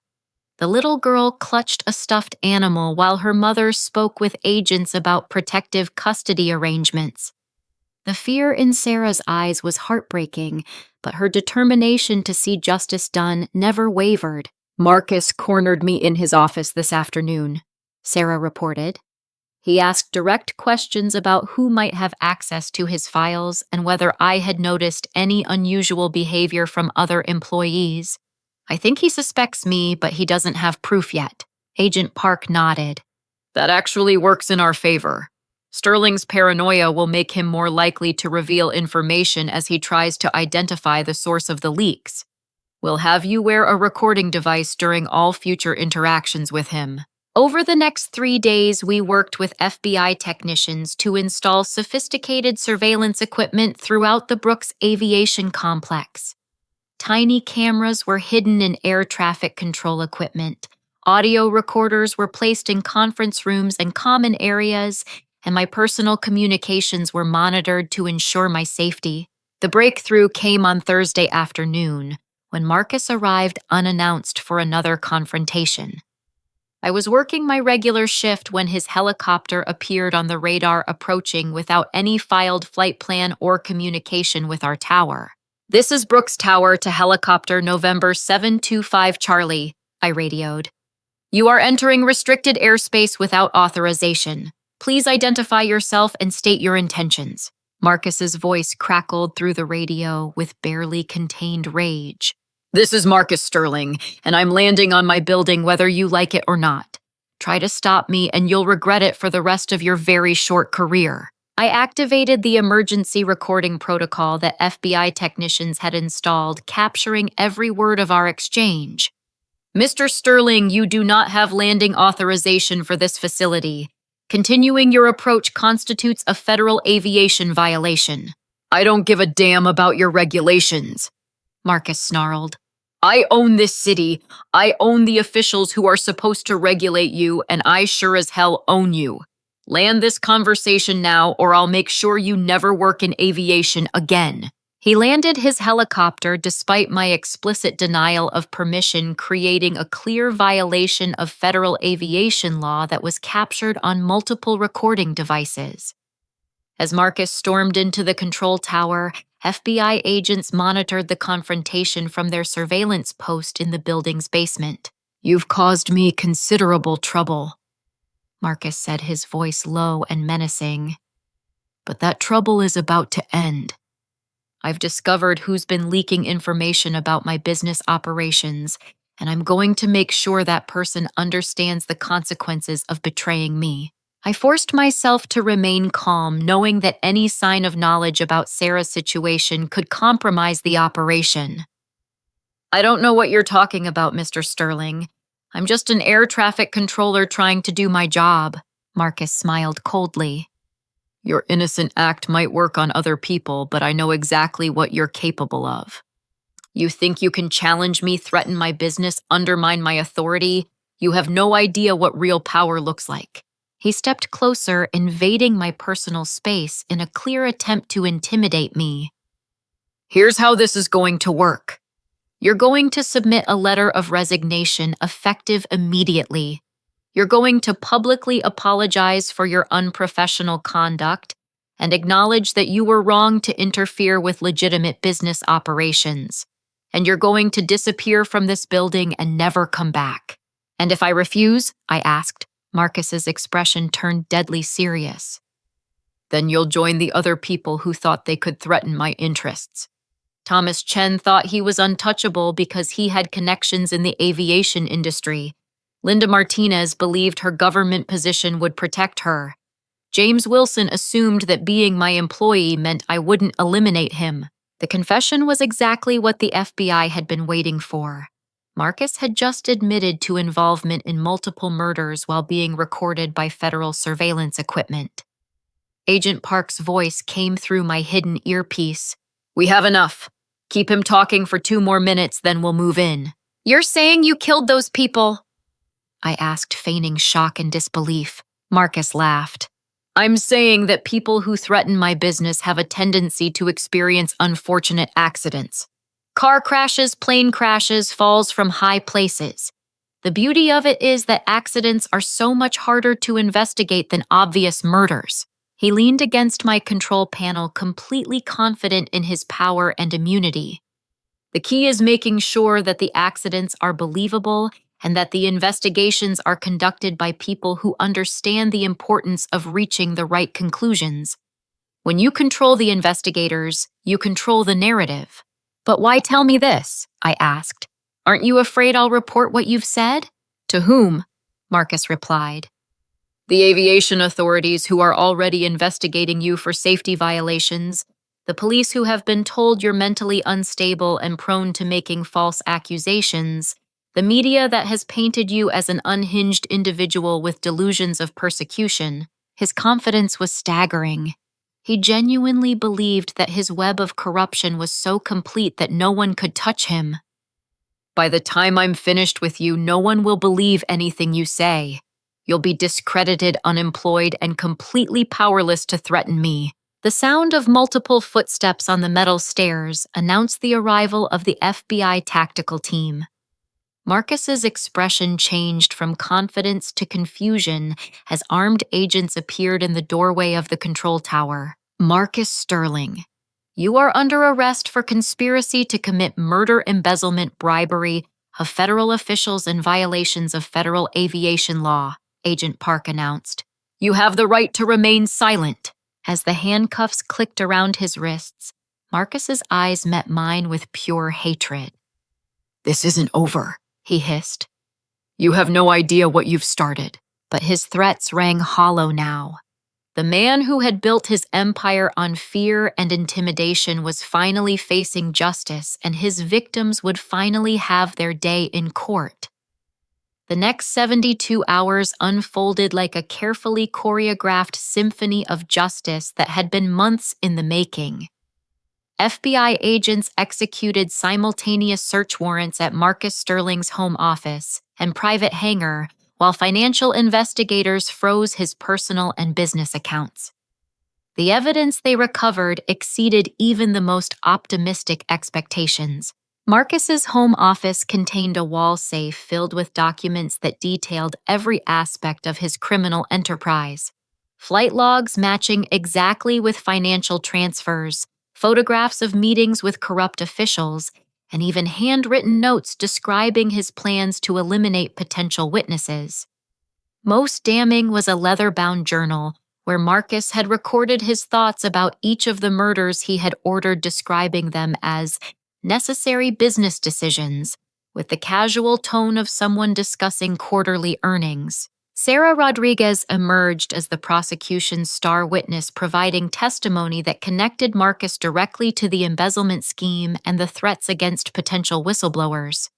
The little girl clutched a stuffed animal while her mother spoke with agents about protective custody arrangements. The fear in Sarah's eyes was heartbreaking, but her determination to see justice done never wavered. "Marcus cornered me in his office this afternoon," Sarah reported. "He asked direct questions about who might have access to his files and whether I had noticed any unusual behavior from other employees. I think he suspects me, but he doesn't have proof yet." Agent Park nodded. "That actually works in our favor. Sterling's paranoia will make him more likely to reveal information as he tries to identify the source of the leaks. We'll have you wear a recording device during all future interactions with him." Over the next 3 days, we worked with FBI technicians to install sophisticated surveillance equipment throughout the Brooks Aviation Complex. Tiny cameras were hidden in air traffic control equipment. Audio recorders were placed in conference rooms and common areas, and my personal communications were monitored to ensure my safety. The breakthrough came on Thursday afternoon, when Marcus arrived unannounced for another confrontation. I was working my regular shift when his helicopter appeared on the radar, approaching without any filed flight plan or communication with our tower. "This is Brooks Tower to helicopter November 725 Charlie," I radioed. "You are entering restricted airspace without authorization. Please identify yourself and state your intentions." Marcus's voice crackled through the radio with barely contained rage. "This is Marcus Sterling, and I'm landing on my building whether you like it or not. Try to stop me and you'll regret it for the rest of your very short career." I activated the emergency recording protocol that FBI technicians had installed, capturing every word of our exchange. "Mr. Sterling, you do not have landing authorization for this facility. Continuing your approach constitutes a federal aviation violation." "I don't give a damn about your regulations," Marcus snarled. "I own this city. I own the officials who are supposed to regulate you, and I sure as hell own you. Land this conversation now, or I'll make sure you never work in aviation again." He landed his helicopter despite my explicit denial of permission, creating a clear violation of federal aviation law that was captured on multiple recording devices. As Marcus stormed into the control tower, FBI agents monitored the confrontation from their surveillance post in the building's basement. "You've caused me considerable trouble," Marcus said, his voice low and menacing. "But that trouble is about to end. I've discovered who's been leaking information about my business operations, and I'm going to make sure that person understands the consequences of betraying me. I forced myself to remain calm, knowing that any sign of knowledge about Sarah's situation could compromise the operation. I don't know what you're talking about, Mr. Sterling. I'm just an air traffic controller trying to do my job, Marcus smiled coldly. Your innocent act might work on other people, but I know exactly what you're capable of. You think you can challenge me, threaten my business, undermine my authority? You have no idea what real power looks like. He stepped closer, invading my personal space in a clear attempt to intimidate me. Here's how this is going to work. You're going to submit a letter of resignation effective immediately. You're going to publicly apologize for your unprofessional conduct and acknowledge that you were wrong to interfere with legitimate business operations. And you're going to disappear from this building and never come back. And if I refuse, I asked, Marcus's expression turned deadly serious. Then you'll join the other people who thought they could threaten my interests. Thomas Chen thought he was untouchable because he had connections in the aviation industry. Linda Martinez believed her government position would protect her. James Wilson assumed that being my employee meant I wouldn't eliminate him. The confession was exactly what the FBI had been waiting for. Marcus had just admitted to involvement in multiple murders while being recorded by federal surveillance equipment. Agent Park's voice came through my hidden earpiece. We have enough. Keep him talking for 2 more minutes, then we'll move in. You're saying you killed those people? I asked, feigning shock and disbelief. Marcus laughed. I'm saying that people who threaten my business have a tendency to experience unfortunate accidents. Car crashes, plane crashes, falls from high places. The beauty of it is that accidents are so much harder to investigate than obvious murders. He leaned against my control panel, completely confident in his power and immunity. The key is making sure that the accidents are believable and that the investigations are conducted by people who understand the importance of reaching the right conclusions. When you control the investigators, you control the narrative. But why tell me this? I asked. Aren't you afraid I'll report what you've said? To whom? Marcus replied. The aviation authorities who are already investigating you for safety violations, the police who have been told you're mentally unstable and prone to making false accusations, the media that has painted you as an unhinged individual with delusions of persecution. His confidence was staggering. He genuinely believed that his web of corruption was so complete that no one could touch him. By the time I'm finished with you, no one will believe anything you say. You'll be discredited, unemployed, and completely powerless to threaten me. The sound of multiple footsteps on the metal stairs announced the arrival of the FBI tactical team. Marcus's expression changed from confidence to confusion as armed agents appeared in the doorway of the control tower. Marcus Sterling, you are under arrest for conspiracy to commit murder, embezzlement, bribery of federal officials and violations of federal aviation law, Agent Park announced. You have the right to remain silent. As the handcuffs clicked around his wrists, Marcus's eyes met mine with pure hatred. This isn't over, he hissed. You have no idea what you've started. But his threats rang hollow now. The man who had built his empire on fear and intimidation was finally facing justice, and his victims would finally have their day in court. The next 72 hours unfolded like a carefully choreographed symphony of justice that had been months in the making. FBI agents executed simultaneous search warrants at Marcus Sterling's home office and private hangar, while financial investigators froze his personal and business accounts. The evidence they recovered exceeded even the most optimistic expectations. Marcus's home office contained a wall safe filled with documents that detailed every aspect of his criminal enterprise. Flight logs matching exactly with financial transfers, photographs of meetings with corrupt officials, and even handwritten notes describing his plans to eliminate potential witnesses. Most damning was a leather-bound journal where Marcus had recorded his thoughts about each of the murders he had ordered, describing them as necessary business decisions, with the casual tone of someone discussing quarterly earnings. Sarah Rodriguez emerged as the prosecution's star witness, providing testimony that connected Marcus directly to the embezzlement scheme and the threats against potential whistleblowers.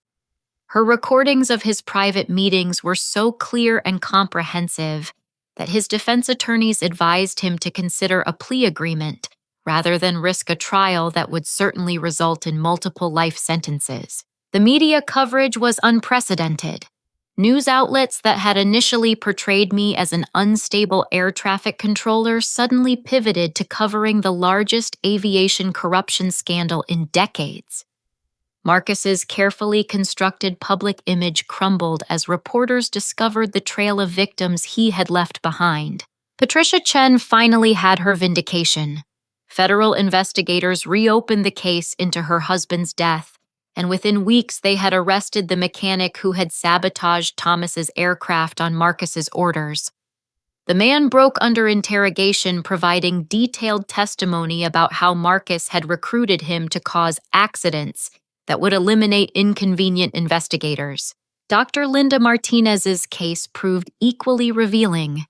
Her recordings of his private meetings were so clear and comprehensive that his defense attorneys advised him to consider a plea agreement rather than risk a trial that would certainly result in multiple life sentences. The media coverage was unprecedented. News outlets that had initially portrayed me as an unstable air traffic controller suddenly pivoted to covering the largest aviation corruption scandal in decades. Marcus's carefully constructed public image crumbled as reporters discovered the trail of victims he had left behind. Patricia Chen finally had her vindication. Federal investigators reopened the case into her husband's death, and within weeks they had arrested the mechanic who had sabotaged Thomas's aircraft on Marcus's orders. The man broke under interrogation, providing detailed testimony about how Marcus had recruited him to cause accidents that would eliminate inconvenient investigators. Dr. Linda Martinez's case proved equally revealing.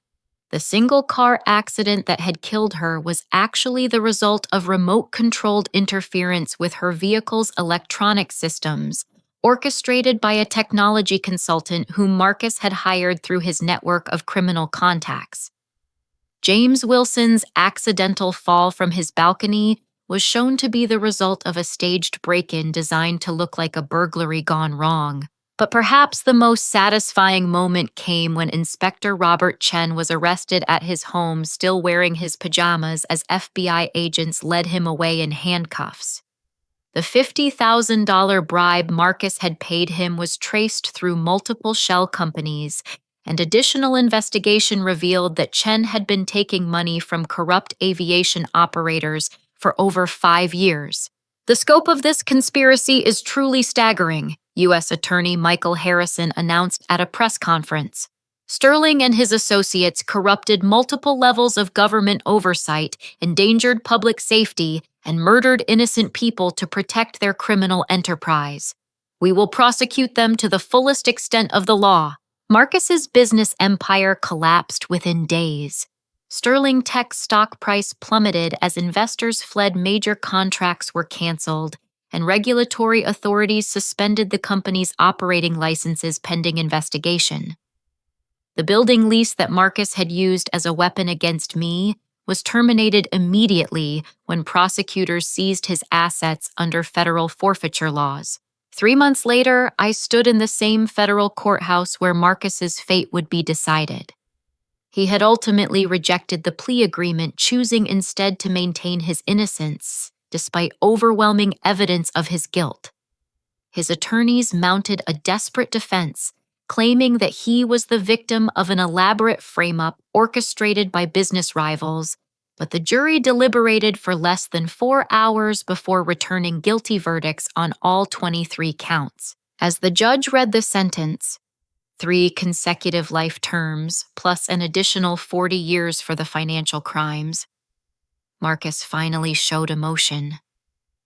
The single-car accident that had killed her was actually the result of remote-controlled interference with her vehicle's electronic systems, orchestrated by a technology consultant whom Marcus had hired through his network of criminal contacts. James Wilson's accidental fall from his balcony was shown to be the result of a staged break-in designed to look like a burglary gone wrong. But perhaps the most satisfying moment came when Inspector Robert Chen was arrested at his home still wearing his pajamas as FBI agents led him away in handcuffs. The $50,000 bribe Marcus had paid him was traced through multiple shell companies, and additional investigation revealed that Chen had been taking money from corrupt aviation operators for over 5 years. The scope of this conspiracy is truly staggering, U.S. Attorney Michael Harrison announced at a press conference. Sterling and his associates corrupted multiple levels of government oversight, endangered public safety, and murdered innocent people to protect their criminal enterprise. We will prosecute them to the fullest extent of the law. Marcus's business empire collapsed within days. Sterling Tech's stock price plummeted as investors fled, major contracts were canceled, and regulatory authorities suspended the company's operating licenses pending investigation. The building lease that Marcus had used as a weapon against me was terminated immediately when prosecutors seized his assets under federal forfeiture laws. 3 months later, I stood in the same federal courthouse where Marcus's fate would be decided. He had ultimately rejected the plea agreement, choosing instead to maintain his innocence, despite overwhelming evidence of his guilt. His attorneys mounted a desperate defense, claiming that he was the victim of an elaborate frame-up orchestrated by business rivals, but the jury deliberated for less than 4 hours before returning guilty verdicts on all 23 counts. As the judge read the sentence, 3 consecutive life terms, plus an additional 40 years for the financial crimes, Marcus finally showed emotion.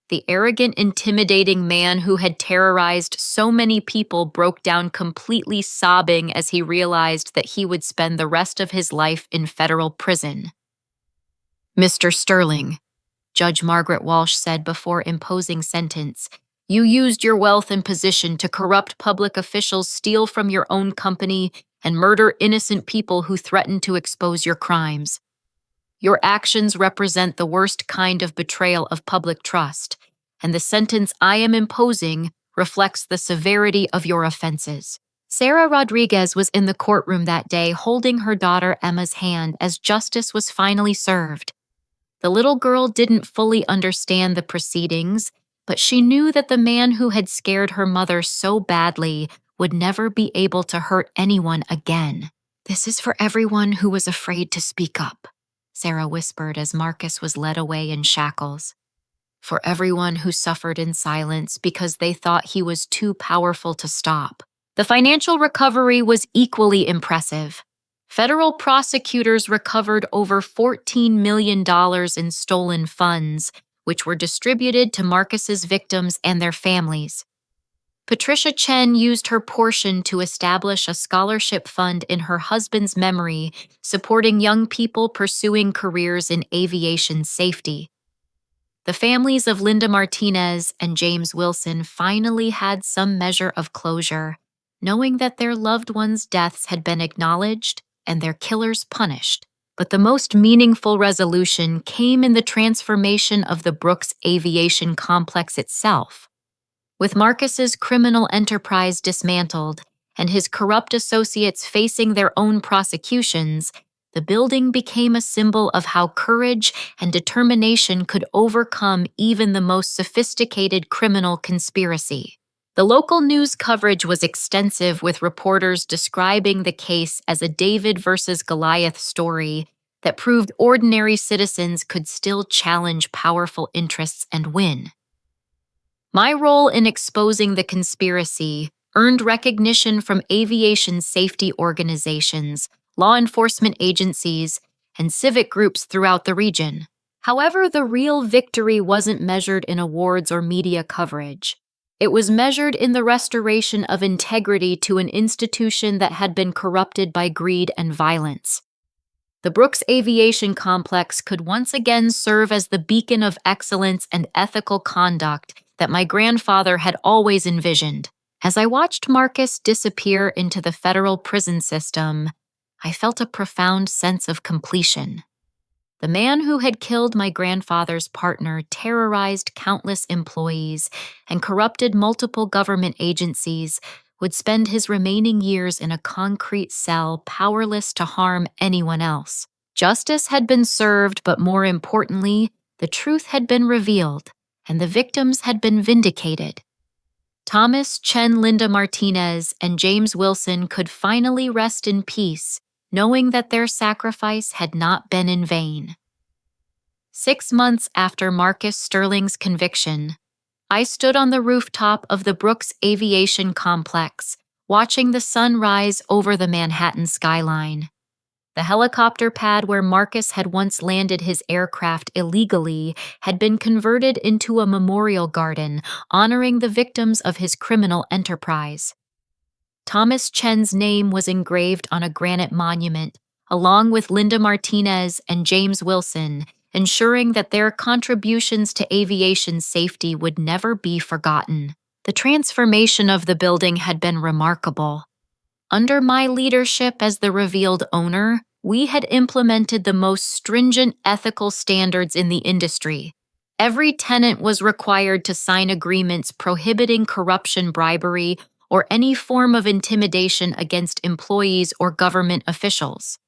The arrogant, intimidating man who had terrorized so many people broke down completely, sobbing as he realized that he would spend the rest of his life in federal prison. "Mr. Sterling," Judge Margaret Walsh said before imposing sentence, "you used your wealth and position to corrupt public officials, steal from your own company, and murder innocent people who threatened to expose your crimes. Your actions represent the worst kind of betrayal of public trust, and the sentence I am imposing reflects the severity of your offenses." Sarah Rodriguez was in the courtroom that day holding her daughter Emma's hand as justice was finally served. The little girl didn't fully understand the proceedings, but she knew that the man who had scared her mother so badly would never be able to hurt anyone again. "This is for everyone who was afraid to speak up," Sarah whispered as Marcus was led away in shackles. "For everyone who suffered in silence because they thought he was too powerful to stop." The financial recovery was equally impressive. Federal prosecutors recovered over $14 million in stolen funds, which were distributed to Marcus's victims and their families. Patricia Chen used her portion to establish a scholarship fund in her husband's memory, supporting young people pursuing careers in aviation safety. The families of Linda Martinez and James Wilson finally had some measure of closure, knowing that their loved ones' deaths had been acknowledged and their killers punished. But the most meaningful resolution came in the transformation of the Brooks Aviation Complex itself. With Marcus's criminal enterprise dismantled and his corrupt associates facing their own prosecutions, the building became a symbol of how courage and determination could overcome even the most sophisticated criminal conspiracy. The local news coverage was extensive, with reporters describing the case as a David versus Goliath story that proved ordinary citizens could still challenge powerful interests and win. My role in exposing the conspiracy earned recognition from aviation safety organizations, law enforcement agencies, and civic groups throughout the region. However, the real victory wasn't measured in awards or media coverage. It was measured in the restoration of integrity to an institution that had been corrupted by greed and violence. The Brooks Aviation Complex could once again serve as the beacon of excellence and ethical conduct that my grandfather had always envisioned. As I watched Marcus disappear into the federal prison system, I felt a profound sense of completion. The man who had killed my grandfather's partner terrorized countless employees and corrupted multiple government agencies would spend his remaining years in a concrete cell, powerless to harm anyone else. Justice had been served, but more importantly, the truth had been revealed, and the victims had been vindicated. Thomas Chen, Linda Martinez, and James Wilson could finally rest in peace, knowing that their sacrifice had not been in vain. 6 months after Marcus Sterling's conviction, I stood on the rooftop of the Brooks Aviation Complex, watching the sun rise over the Manhattan skyline. The helicopter pad where Marcus had once landed his aircraft illegally had been converted into a memorial garden, honoring the victims of his criminal enterprise. Thomas Chen's name was engraved on a granite monument, along with Linda Martinez and James Wilson, ensuring that their contributions to aviation safety would never be forgotten. The transformation of the building had been remarkable. Under my leadership as the revealed owner, we had implemented the most stringent ethical standards in the industry. Every tenant was required to sign agreements prohibiting corruption, bribery, or any form of intimidation against employees or government officials.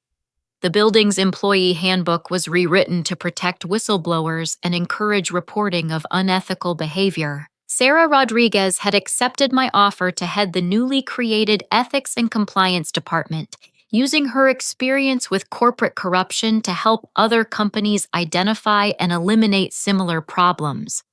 The building's employee handbook was rewritten to protect whistleblowers and encourage reporting of unethical behavior. Sarah Rodriguez had accepted my offer to head the newly created Ethics and Compliance Department, using her experience with corporate corruption to help other companies identify and eliminate similar problems.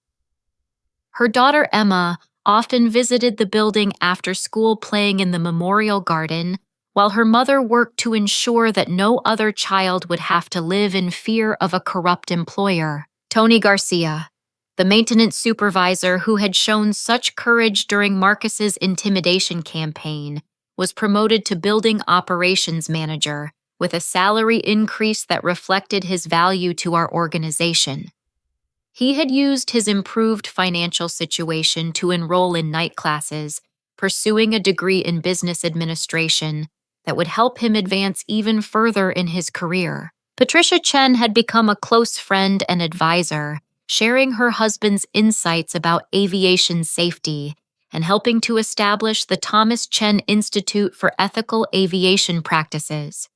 Her daughter Emma often visited the building after school, playing in the memorial garden, while her mother worked to ensure that no other child would have to live in fear of a corrupt employer. Tony Garcia, the maintenance supervisor who had shown such courage during Marcus's intimidation campaign, was promoted to building operations manager, with a salary increase that reflected his value to our organization. He had used his improved financial situation to enroll in night classes, pursuing a degree in business administration that would help him advance even further in his career. Patricia Chen had become a close friend and advisor, sharing her husband's insights about aviation safety and helping to establish the Thomas Chen Institute for Ethical Aviation Practices.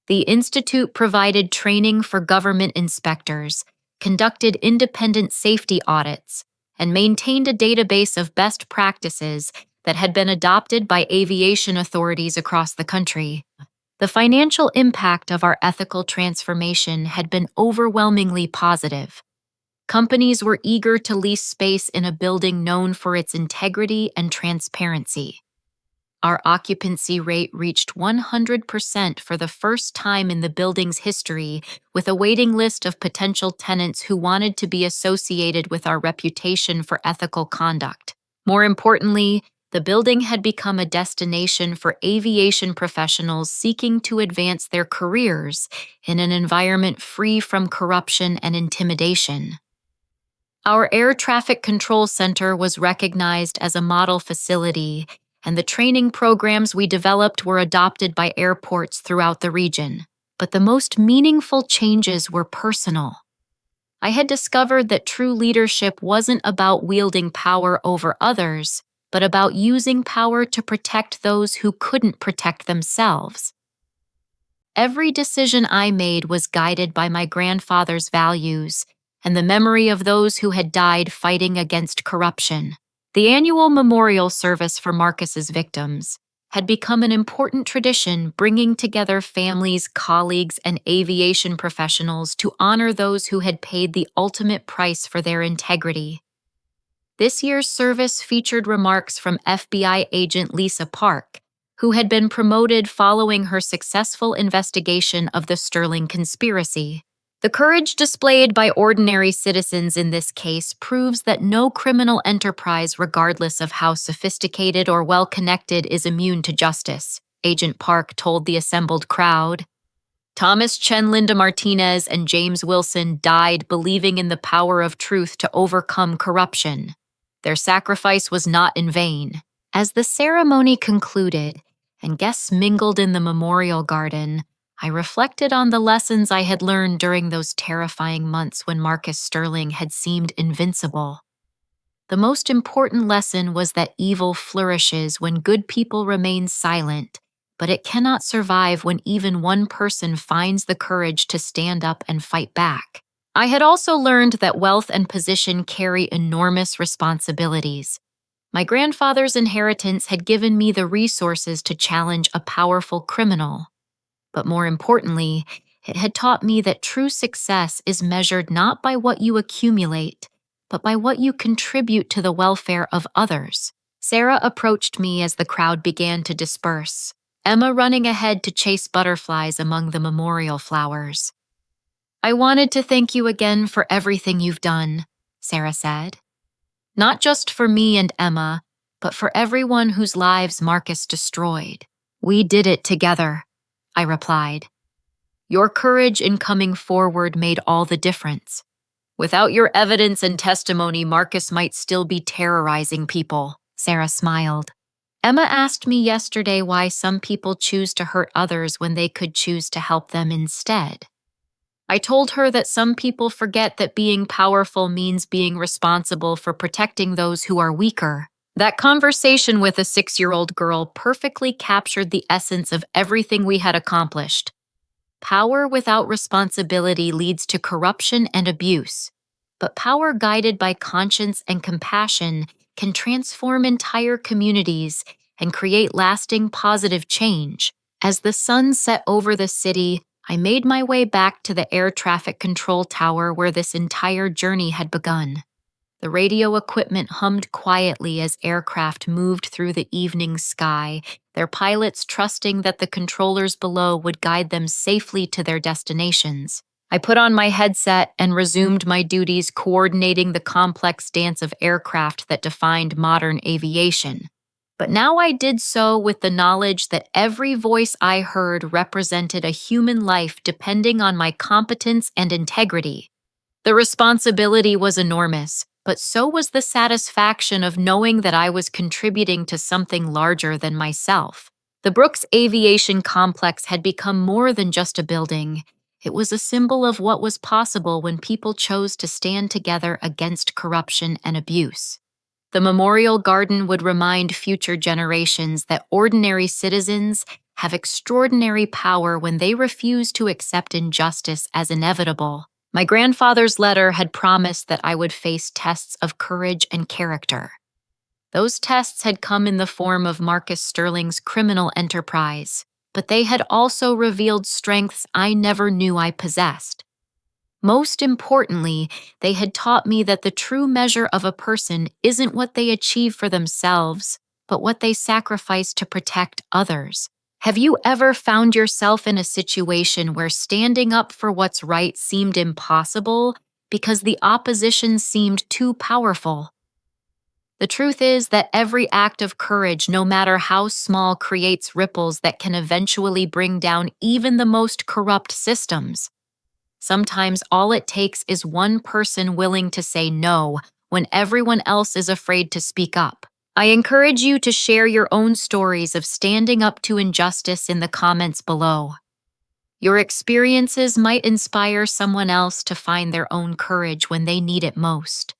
The institute provided training for government inspectors, conducted independent safety audits, and maintained a database of best practices that had been adopted by aviation authorities across the country. The financial impact of our ethical transformation had been overwhelmingly positive. Companies were eager to lease space in a building known for its integrity and transparency. Our occupancy rate reached 100% for the first time in the building's history, with a waiting list of potential tenants who wanted to be associated with our reputation for ethical conduct. More importantly, the building had become a destination for aviation professionals seeking to advance their careers in an environment free from corruption and intimidation. Our air traffic control center was recognized as a model facility, and the training programs we developed were adopted by airports throughout the region. But the most meaningful changes were personal. I had discovered that true leadership wasn't about wielding power over others, but about using power to protect those who couldn't protect themselves. Every decision I made was guided by my grandfather's values and the memory of those who had died fighting against corruption. The annual memorial service for Marcus's victims had become an important tradition, bringing together families, colleagues, and aviation professionals to honor those who had paid the ultimate price for their integrity. This year's service featured remarks from FBI agent Lisa Park, who had been promoted following her successful investigation of the Sterling conspiracy. The courage displayed by ordinary citizens in this case proves that no criminal enterprise, regardless of how sophisticated or well-connected, is immune to justice, Agent Park told the assembled crowd. Thomas Chenlinda Martinez and James Wilson died believing in the power of truth to overcome corruption. Their sacrifice was not in vain. As the ceremony concluded and guests mingled in the memorial garden, I reflected on the lessons I had learned during those terrifying months when Marcus Sterling had seemed invincible. The most important lesson was that evil flourishes when good people remain silent, but it cannot survive when even one person finds the courage to stand up and fight back. I had also learned that wealth and position carry enormous responsibilities. My grandfather's inheritance had given me the resources to challenge a powerful criminal. But more importantly, it had taught me that true success is measured not by what you accumulate, but by what you contribute to the welfare of others. Sarah approached me as the crowd began to disperse, Emma running ahead to chase butterflies among the memorial flowers. "I wanted to thank you again for everything you've done," Sarah said. "Not just for me and Emma, but for everyone whose lives Marcus destroyed. We did it together," I replied. "Your courage in coming forward made all the difference. Without your evidence and testimony, Marcus might still be terrorizing people," Sarah smiled. "Emma asked me yesterday why some people choose to hurt others when they could choose to help them instead. I told her that some people forget that being powerful means being responsible for protecting those who are weaker." That conversation with a 6-year-old girl perfectly captured the essence of everything we had accomplished. Power without responsibility leads to corruption and abuse, but power guided by conscience and compassion can transform entire communities and create lasting positive change. As the sun set over the city, I made my way back to the air traffic control tower where this entire journey had begun. The radio equipment hummed quietly as aircraft moved through the evening sky, their pilots trusting that the controllers below would guide them safely to their destinations. I put on my headset and resumed my duties coordinating the complex dance of aircraft that defined modern aviation. But now I did so with the knowledge that every voice I heard represented a human life depending on my competence and integrity. The responsibility was enormous, but so was the satisfaction of knowing that I was contributing to something larger than myself. The Brooks Aviation Complex had become more than just a building. It was a symbol of what was possible when people chose to stand together against corruption and abuse. The memorial garden would remind future generations that ordinary citizens have extraordinary power when they refuse to accept injustice as inevitable. My grandfather's letter had promised that I would face tests of courage and character. Those tests had come in the form of Marcus Sterling's criminal enterprise, but they had also revealed strengths I never knew I possessed. Most importantly, they had taught me that the true measure of a person isn't what they achieve for themselves, but what they sacrifice to protect others. Have you ever found yourself in a situation where standing up for what's right seemed impossible because the opposition seemed too powerful? The truth is that every act of courage, no matter how small, creates ripples that can eventually bring down even the most corrupt systems. Sometimes all it takes is one person willing to say no when everyone else is afraid to speak up. I encourage you to share your own stories of standing up to injustice in the comments below. Your experiences might inspire someone else to find their own courage when they need it most.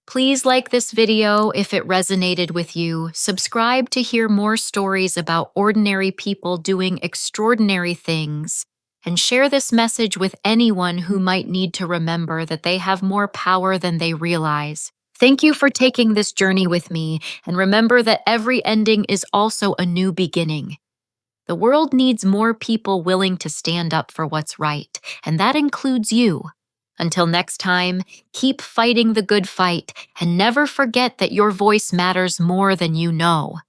Please like this video if it resonated with you, subscribe to hear more stories about ordinary people doing extraordinary things, and share this message with anyone who might need to remember that they have more power than they realize. Thank you for taking this journey with me, and remember that every ending is also a new beginning. The world needs more people willing to stand up for what's right, and that includes you. Until next time, keep fighting the good fight and never forget that your voice matters more than you know.